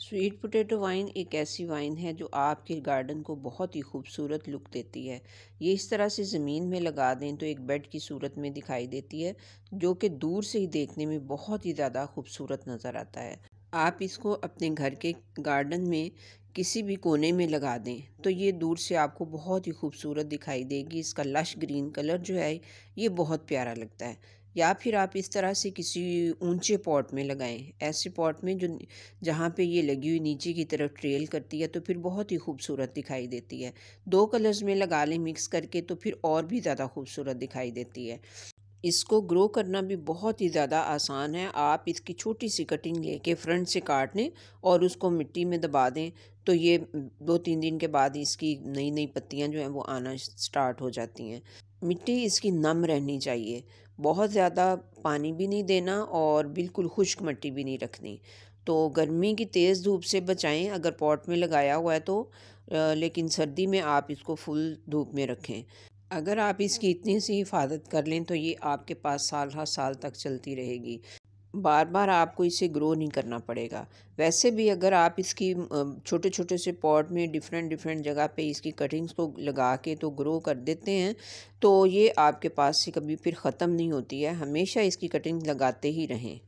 Sweet potato wine एक ऐसी wine है जो आपके गार्डन को बहुत ही खूबसूरत लुक देती है। ये इस तरह से ज़मीन में लगा दें तो एक बेड की सूरत में दिखाई देती है, जो कि दूर से ही देखने में बहुत ही ज़्यादा खूबसूरत नज़र आता है। आप इसको अपने घर के गार्डन में किसी भी कोने में लगा दें तो ये दूर से आपको बहुत ही खूबसूरत दिखाई देगी। इसका लश ग्रीन कलर जो है ये बहुत प्यारा लगता है। या फिर आप इस तरह से किसी ऊंचे पॉट में लगाएं, ऐसे पॉट में जो जहाँ पे ये लगी हुई नीचे की तरफ ट्रेल करती है तो फिर बहुत ही खूबसूरत दिखाई देती है। दो कलर्स में लगा लें मिक्स करके तो फिर और भी ज़्यादा खूबसूरत दिखाई देती है। इसको ग्रो करना भी बहुत ही ज़्यादा आसान है। आप इसकी छोटी सी कटिंग लेके फ्रंट से काट लें और उसको मिट्टी में दबा दें तो ये 2-3 दिन के बाद इसकी नई नई पत्तियां जो हैं वो आना स्टार्ट हो जाती हैं। मिट्टी इसकी नम रहनी चाहिए, बहुत ज़्यादा पानी भी नहीं देना और बिल्कुल खुश्क मिट्टी भी नहीं रखनी। तो गर्मी की तेज़ धूप से बचाएं अगर पॉट में लगाया हुआ है तो, लेकिन सर्दी में आप इसको फुल धूप में रखें। अगर आप इसकी इतनी सी हिफाजत कर लें तो ये आपके पास साल हर साल तक चलती रहेगी। बार बार आपको इसे ग्रो नहीं करना पड़ेगा। वैसे भी अगर आप इसकी छोटे छोटे से पॉट में डिफरेंट डिफरेंट जगह पे इसकी कटिंग्स को लगा के तो ग्रो कर देते हैं तो ये आपके पास से कभी फिर ख़त्म नहीं होती है, हमेशा इसकी कटिंग लगाते ही रहें।